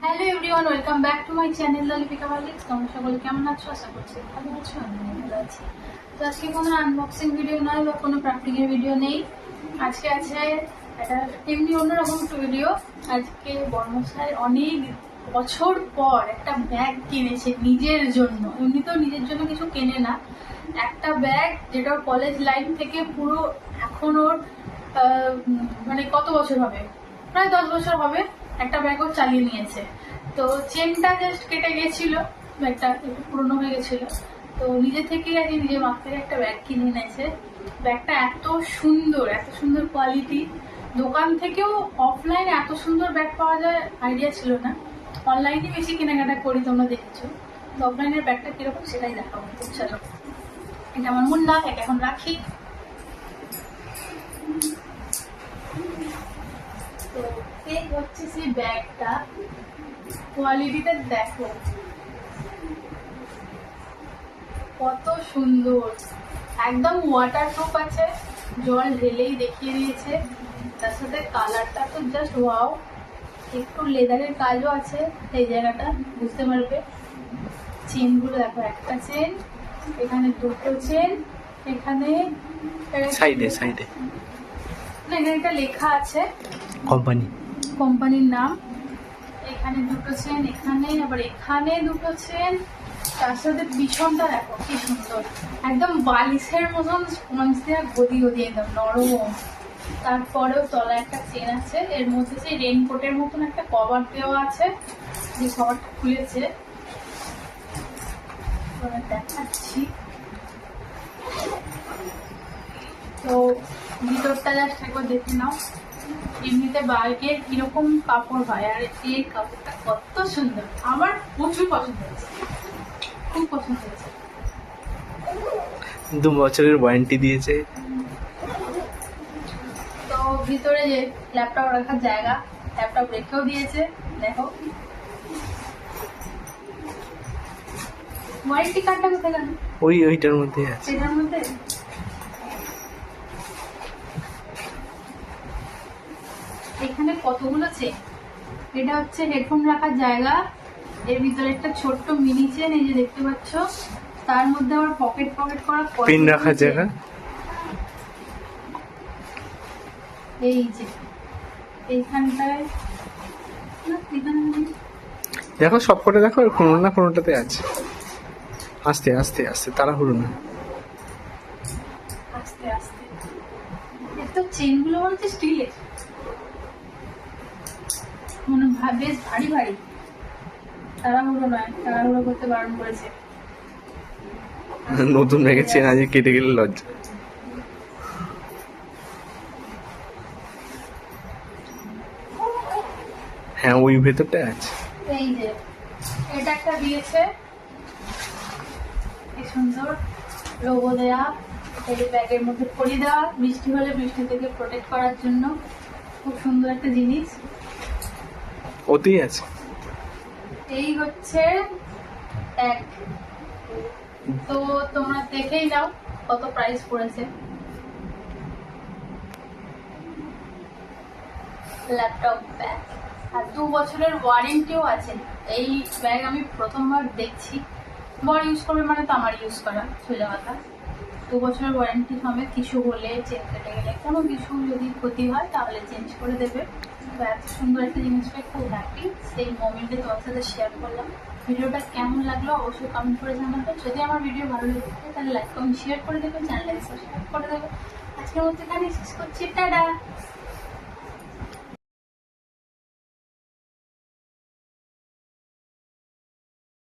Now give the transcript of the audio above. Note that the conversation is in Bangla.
Hello everyone, welcome back to my channel Lalipika Malik. তোমরা সকলে কেমন আছো? আশা করছি ভালো আছো, আমি ভালো আছি। তো আজকে কোনো আনবক্সিং ভিডিও নয় বা কোনো প্র্যাকটিক্যাল ভিডিও নেই। আজকে আছে একটা এমনি অন্যরকম একটা ভিডিও। আজকে বর্মশাই অনেক বছর পর একটা ব্যাগ কিনেছে নিজের জন্য। এমনিতেও নিজের জন্য কিছু কেনে না, একটা ব্যাগ যেটা কলেজ লাইফ থেকে পুরো এখন ওর মানে কত বছর হবে, প্রায় 10 বছর হবে একটা ব্যাগও চালিয়ে নিয়েছে। তো চেনটা জাস্ট কেটে গেছিল, ব্যাগটা একটু পুরনো হয়ে গেছিল। তো নিজে থেকেই আজকে নিজের মাঠ থেকে একটা ব্যাগ কিনে এনেছে। ব্যাগটা এত সুন্দর, এত সুন্দর কোয়ালিটি। দোকান থেকেও অফলাইনে এত সুন্দর ব্যাগ পাওয়া যায় আইডিয়া ছিল না। অনলাইনে বেশি কেনাকাটা করি, তোমরা দেখেছো। তো অফলাইনের ব্যাগটা কিরকম সেটাই দেখাবো। তো চলো, এটা আমার মুন্না, এটা এখন রাখি। তো এই হচ্ছে সেই ব্যাগটা, কোয়ালিটিটা দেখো কত সুন্দর, একদম ওয়াটারপ্রুফ আছে, জল ঢেলেই দেখিয়ে দিয়েছে। তার সাথে কালারটা তো জাস্ট ওয়াও। একটু লেদারের কাজও আছে এই জায়গাটা, বুঝতে পারবে। চেনগুলো দেখো, একটা চেন, এখানে দুটো চেন, এখানে সাইডে সাইডে না, এখানে একটা লেখা আছে কোম্পানির নাম। এখানে দুটো চেন, এখানে আবার এখানে দুটো চেন। তার সাথে পিছনটা দেখো কি সুন্দর, একদম বালিশের মতন স্পঞ্জ দেওয়া, গদি গদি, একদম নরম। তারপরেও তলায় একটা চেন আছে, এর মধ্যে সেই রেইনকোটের মতন একটা কভার দেওয়া আছে, যে কভারটা খুলেছে দেখাচ্ছি। তো ভিতরটা জাস্ট একবার দেখে নাও। এমনিতে বাইকের কিরকম কাপড় হয়, আর এই কাপড়টা কত সুন্দর, আমার প্রচুর পছন্দ হয়েছে, খুব পছন্দ হয়েছে। 2 বছরের ওয়ারেন্টি দিয়েছে। তো ভিতরে যে ল্যাপটপ রাখার জায়গা, ল্যাপটপ রেখেও দিয়েছে, দেখো। ওয়ারেন্টি কার্ডটা কোথায় গেল? ওইটার মধ্যে আছে। এটার মধ্যে এখানে কতগুলো চেন। এটা হচ্ছে হেডফোন রাখার জায়গা, এর ভিতরে একটা ছোট্ট মিনি চেন, এই যে দেখতে পাচ্ছ। তার মধ্যে আবার পকেট করা পিন রাখার জায়গা। এই যে এইখানটায় দেখো সবকটা দেখো, আর কোনো না কোনোটাতে আছে। আস্তে আস্তে আস্তে, তাড়াহুড়ো না। আস্তে আস্তে। এর তো চেনগুলো বলছে স্টিলের, মনে বেশ ভারী ভারী। তাড়াহুড়ো নয়, তাড়াহুড়ো করতে বারণ করেছে। নতুন ব্যাগের চেন আজকে কেটে গেলে লজ্জা। হ্যাঁ, ওই ভেতরটা আছে। এই যে এটা একটা দিয়েছে, কি সুন্দর লোগো দেয়া, এই ব্যাগের মধ্যে পরিয়ে দেওয়া, বৃষ্টি হলে বৃষ্টি থেকে প্রোটেক্ট করার জন্য। খুব সুন্দর একটা জিনিস। ওতেই আছে। এই হচ্ছে এক। তো তোমরা দেখেই নাও কত প্রাইস পড়েছে। ল্যাপটপ ব্যাগ, আর 2 বছরের ওয়ারেন্টিও আছে। এই ব্যাগ আমি প্রথমবার দেখছি। বড় ইউজ করবে মানে তো আমার ইউজ করা, সোজা কথা। 2 বছরের ওয়ারেন্টি সমেত কিছু হলে, চেন কেটে গেলে, কোনো কিছু যদি ক্ষতি হয় তাহলে চেঞ্জ করে দেবে। তো এত সুন্দর একটা জিনিস পেয়ে খুব হ্যাপি। সেই মোমেন্টে তোমার সাথে শেয়ার করলাম। ভিডিওটা কেমন লাগলো অবশ্যই কমেন্ট করে জানাবে। যদি আমার ভিডিও ভালো লেগে থাকে তাহলে লাইক কমেন্ট শেয়ার করে দেবে, চ্যানেলটাকে সাবস্ক্রাইব করে দেবে। আজকের মধ্যে এখানে শেষ করছি, টাটা।